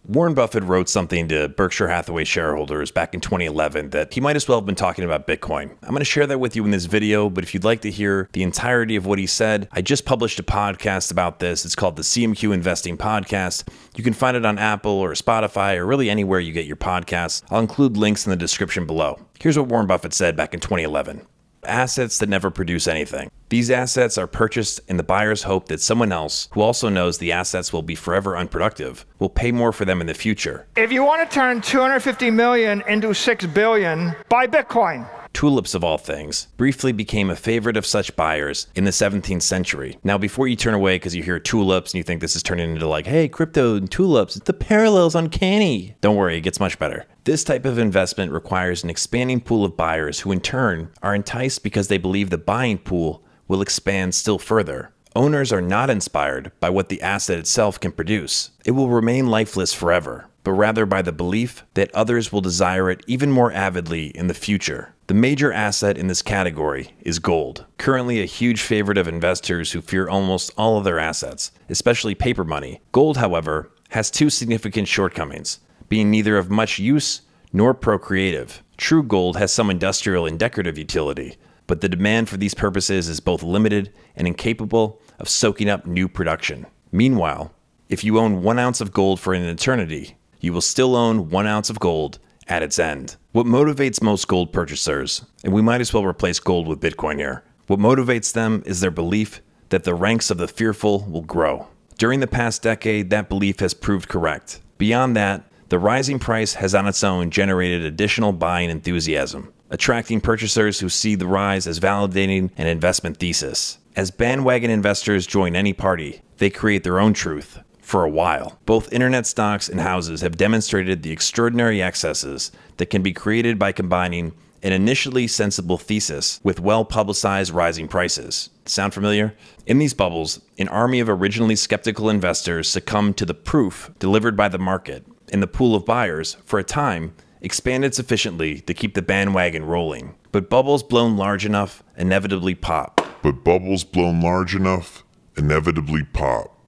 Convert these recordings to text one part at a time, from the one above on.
Warren Buffett wrote something to Berkshire Hathaway shareholders back in 2011 that he might as well have been talking about Bitcoin. I'm going to share that with you in this video, but if you'd like to hear the entirety of what he said, I just published a podcast about this. It's called the CMQ Investing Podcast. You can find it on Apple or Spotify or really anywhere you get your podcasts. I'll include links in the description below. Here's what Warren Buffett said back in 2011. Assets that never produce anything. These assets are purchased in the buyer's hope that someone else, who also knows the assets will be forever unproductive, will pay more for them in the future. If you want to turn 250 million into 6 billion, buy Bitcoin. Tulips, of all things, briefly became a favorite of such buyers in the 17th century. Now, before you turn away because you hear tulips and you think this is turning into like, hey, crypto and tulips, the parallel's uncanny. Don't worry, it gets much better. This type of investment requires an expanding pool of buyers who in turn are enticed because they believe the buying pool will expand still further. Owners are not inspired by what the asset itself can produce. It will remain lifeless forever, but rather by the belief that others will desire it even more avidly in the future. The major asset in this category is gold, currently a huge favorite of investors who fear almost all of their assets, especially paper money. Gold, however, has two significant shortcomings, being neither of much use nor procreative. True gold has some industrial and decorative utility, but the demand for these purposes is both limited and incapable of soaking up new production. Meanwhile, if you own 1 ounce of gold for an eternity, you will still own 1 ounce of gold at its end. What motivates most gold purchasers, and we might as well replace gold with Bitcoin here, what motivates them is their belief that the ranks of the fearful will grow. During the past decade, that belief has proved correct. Beyond that, the rising price has on its own generated additional buying enthusiasm, attracting purchasers who see the rise as validating an investment thesis. As bandwagon investors join any party, they create their own truth. For a while, both internet stocks and houses have demonstrated the extraordinary excesses that can be created by combining an initially sensible thesis with well-publicized rising prices. Sound familiar? In these bubbles, an army of originally skeptical investors succumbed to the proof delivered by the market, and the pool of buyers, for a time, expanded sufficiently to keep the bandwagon rolling. But bubbles blown large enough inevitably pop.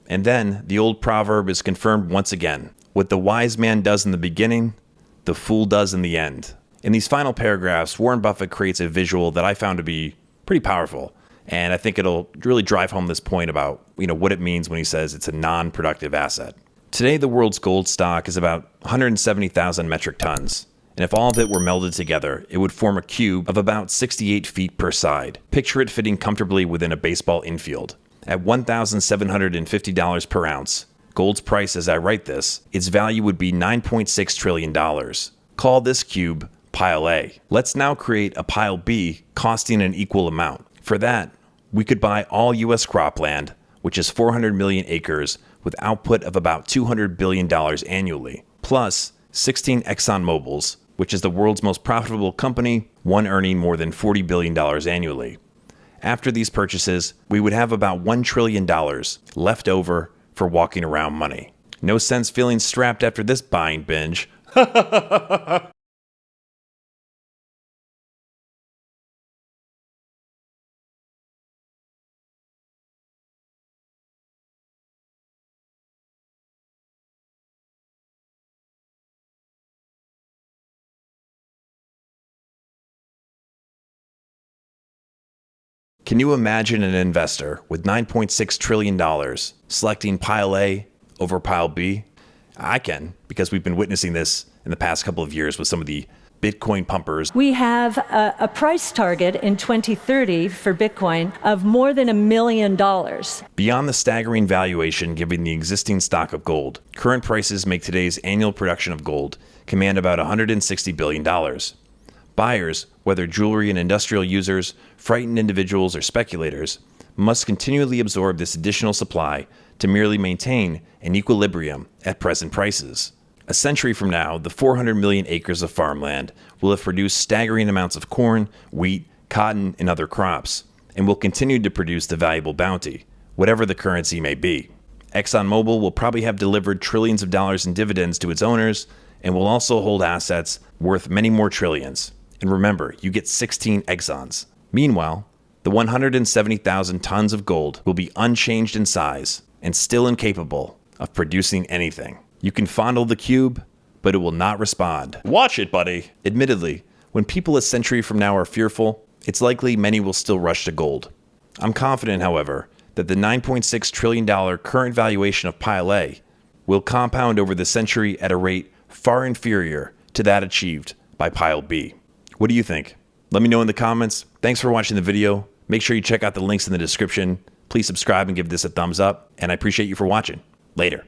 And then, the old proverb is confirmed once again. What the wise man does in the beginning, the fool does in the end. In these final paragraphs, Warren Buffett creates a visual that I found to be pretty powerful. And I think it'll really drive home this point about, what it means when he says it's a non-productive asset. Today, the world's gold stock is about 170,000 metric tons. And if all of it were melded together, it would form a cube of about 68 feet per side. Picture it fitting comfortably within a baseball infield. At $1,750 per ounce, gold's price as I write this, its value would be $9.6 trillion. Call this cube Pile A. Let's now create a Pile B costing an equal amount. For that, we could buy all U.S. cropland, which is 400 million acres with output of about $200 billion annually, plus 16 ExxonMobils, which is the world's most profitable company, one earning more than $40 billion annually. After these purchases, we would have about $1 trillion left over for walking around money. No sense feeling strapped after this buying binge. Can you imagine an investor with $9.6 trillion selecting Pile A over Pile B? I can, because we've been witnessing this in the past couple of years with some of the Bitcoin pumpers. We have a price target in 2030 for Bitcoin of more than $1 million. Beyond the staggering valuation given the existing stock of gold, current prices make today's annual production of gold command about $160 billion. Buyers, whether jewelry and industrial users, frightened individuals, or speculators, must continually absorb this additional supply to merely maintain an equilibrium at present prices. A century from now, the 400 million acres of farmland will have produced staggering amounts of corn, wheat, cotton, and other crops, and will continue to produce the valuable bounty, whatever the currency may be. ExxonMobil will probably have delivered trillions of dollars in dividends to its owners and will also hold assets worth many more trillions. And remember, you get 16 Exxons. Meanwhile, the 170,000 tons of gold will be unchanged in size and still incapable of producing anything. You can fondle the cube, but it will not respond. Watch it, buddy. Admittedly, when people a century from now are fearful, it's likely many will still rush to gold. I'm confident, however, that the $9.6 trillion current valuation of Pile A will compound over the century at a rate far inferior to that achieved by Pile B. What do you think? Let me know in the comments. Thanks for watching the video. Make sure you check out the links in the description. Please subscribe and give this a thumbs up, and I appreciate you for watching. Later.